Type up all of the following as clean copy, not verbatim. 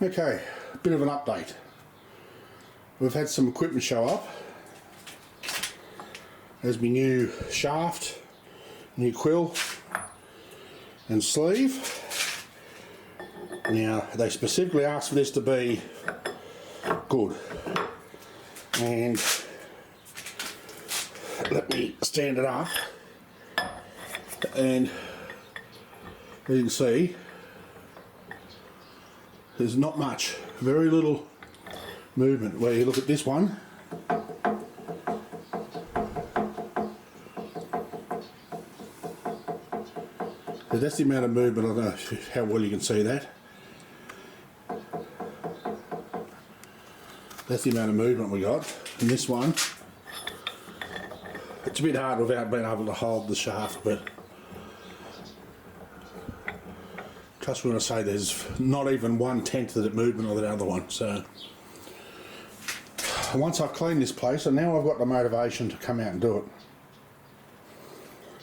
Okay, bit of an update. We've had some equipment show up. There's my new shaft, new quill and sleeve. Now they specifically asked for this to be good, and let me stand it up, and as you can see there's not much, very little movement. Where you look at this one, so that's the amount of movement. I don't know how well you can see that. That's the amount of movement we got. And this one, it's a bit hard without being able to hold the shaft, but trust me when I say there's not even 1/10 of the movement of the other one. So once I've cleaned this place, and now I've got the motivation to come out and do it.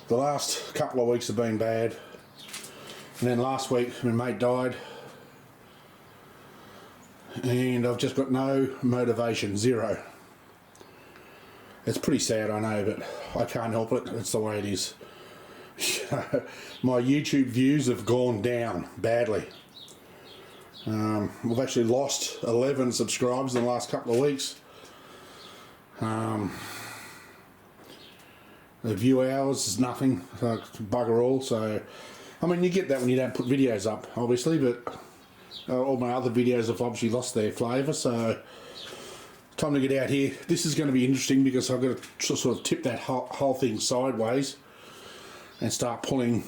The last couple of weeks have been bad, and then last week my mate died, and I've just got no motivation, zero. It's pretty sad, I know, but I can't help it. It's the way it is. My YouTube views have gone down badly. We've actually lost 11 subscribers in the last couple of weeks. The view hours is nothing, bugger all. So, I mean, you get that when you don't put videos up, obviously, but all my other videos have obviously lost their flavour. So, time to get out here. This is going to be interesting because I've got to sort of tip that whole thing sideways and start pulling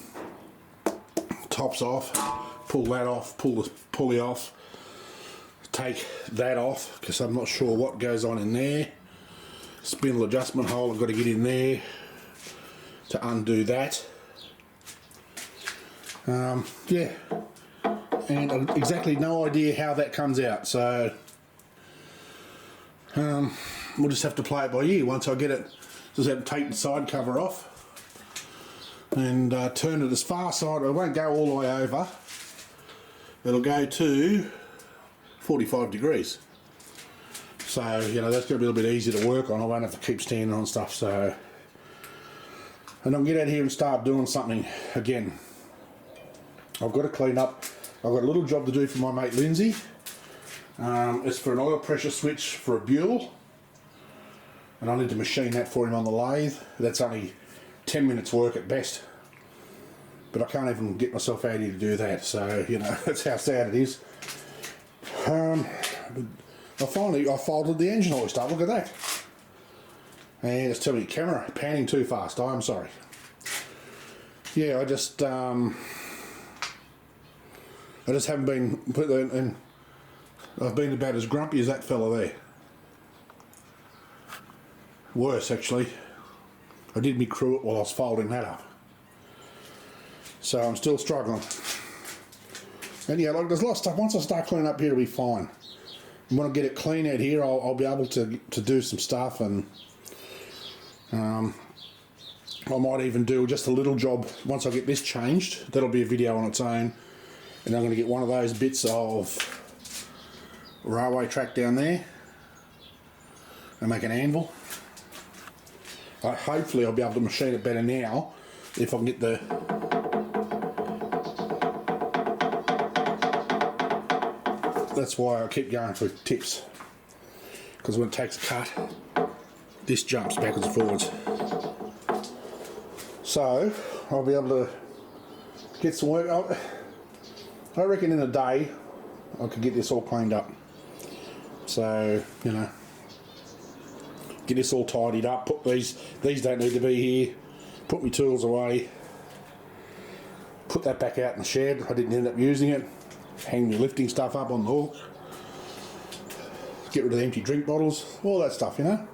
tops off, pull that off, pull the pulley off, take that off because I'm not sure what goes on in there. Spindle adjustment hole, I've got to get in there to undo that. Yeah, and exactly no idea how that comes out, so we'll just have to play it by ear. Once I get it, just have to take the side cover off and turn it as far side. It won't go all the way over. It'll go to 45 degrees. So, you know, that's going to be a little bit easier to work on. I won't have to keep standing on stuff. So, and I'll get out here and start doing something again. I've got to clean up. I've got a little job to do for my mate Lindsay. It's for an oil pressure switch for a Buell, and I need to machine that for him on the lathe. That's only 10 minutes work at best, but I can't even get myself out here to do that. So, you know, that's how sad it is. I folded the engine hoist up. Look at that. And it's telling me camera panning too fast. I'm sorry. Yeah, I just haven't been put there, and I've been about as grumpy as that fella there. Worse, actually. I did me crew it while I was folding that up. So I'm still struggling. And yeah, like, there's a lot of stuff. Once I start cleaning up here, it'll be fine. And when I get it clean out here, I'll be able to do some stuff, and I might even do just a little job once I get this changed. That'll be a video on its own. And I'm going to get one of those bits of railway track down there and make an anvil. Hopefully I'll be able to machine it better now if I can get the that's why I keep going for tips, because when it takes a cut, this jumps backwards and forwards. So I'll be able to get some work. I reckon in a day I could get this all cleaned up. So, you know, get this all tidied up. Put these don't need to be here. Put my tools away. Put that back out in the shed. I didn't end up using it. Hang my lifting stuff up on the hook. Get rid of the empty drink bottles. All that stuff, you know.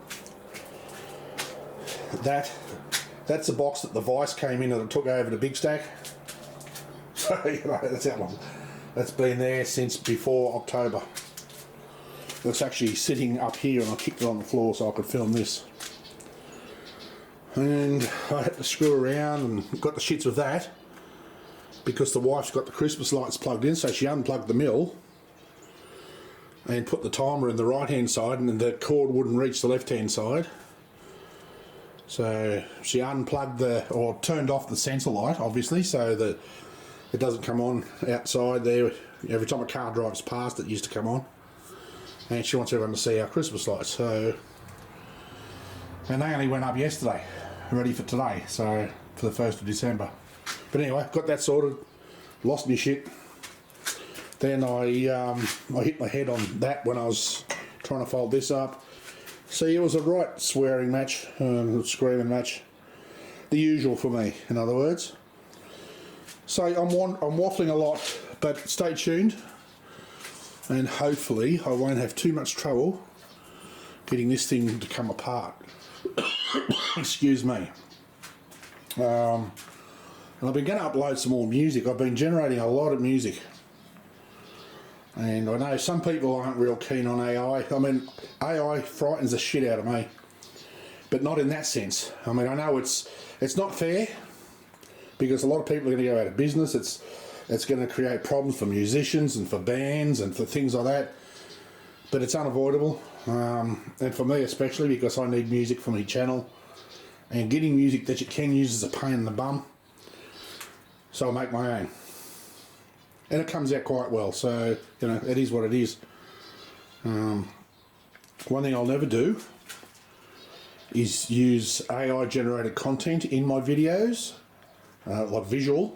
That's the box that the Vice came in and it took over the big stack. So, you know, that's how long. That's been there since before October. It's actually sitting up here, and I kicked it on the floor so I could film this. And I had to screw around and got the shits with that because the wife's got the Christmas lights plugged in, so she unplugged the mill and put the timer in the right hand side, and the cord wouldn't reach the left hand side. So she unplugged or turned off the sensor light, obviously, so that it doesn't come on outside there. Every time a car drives past, it used to come on. And she wants everyone to see our Christmas lights. So, and they only went up yesterday, ready for today, so for the 1st of December. But anyway, got that sorted, lost my shit. Then I hit my head on that when I was trying to fold this up. See, it was a right swearing match, screaming match. The usual for me, in other words. So I'm waffling a lot, but stay tuned. And hopefully I won't have too much trouble getting this thing to come apart. Excuse me. And I've been going to upload some more music. I've been generating a lot of music. And I know some people aren't real keen on AI. I mean, AI frightens the shit out of me. But not in that sense. I mean, I know it's not fair, because a lot of people are going to go out of business. It's going to create problems for musicians and for bands and for things like that. But it's unavoidable. And for me especially, because I need music for my channel. And getting music that you can use is a pain in the bum. So I make my own. And it comes out quite well, so, you know, it is what it is. One thing I'll never do is use AI generated content in my videos, like visual.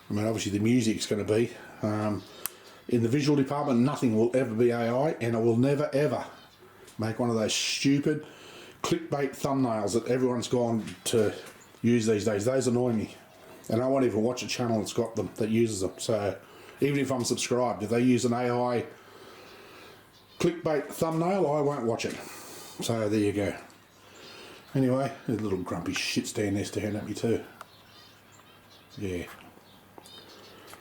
I mean, obviously the music's going to be. In the visual department, nothing will ever be AI, and I will never ever make one of those stupid clickbait thumbnails that everyone's gone to use these days. Those annoy me. And I won't even watch a channel that's got them, that uses them. So even if I'm subscribed, if they use an AI clickbait thumbnail, I won't watch it. So there you go. Anyway, there's a little grumpy shit stand there staring at me too. Yeah.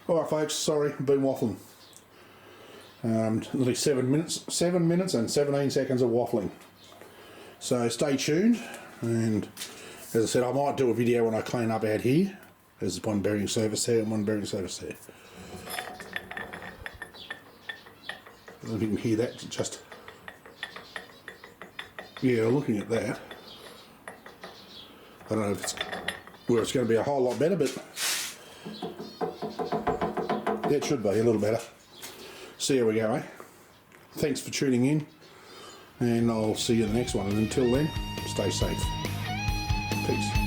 Alright folks, sorry, I've been waffling. Nearly 7 minutes and 17 seconds of waffling. So stay tuned, and as I said, I might do a video when I clean up out here. There's one bearing surface there and one bearing surface there. I don't know if you can hear that, just... Yeah, looking at that. I don't know if it's where it's going to be a whole lot better, but... Yeah, it should be a little better. So here we go, eh? Thanks for tuning in, and I'll see you in the next one. And until then, stay safe. Peace.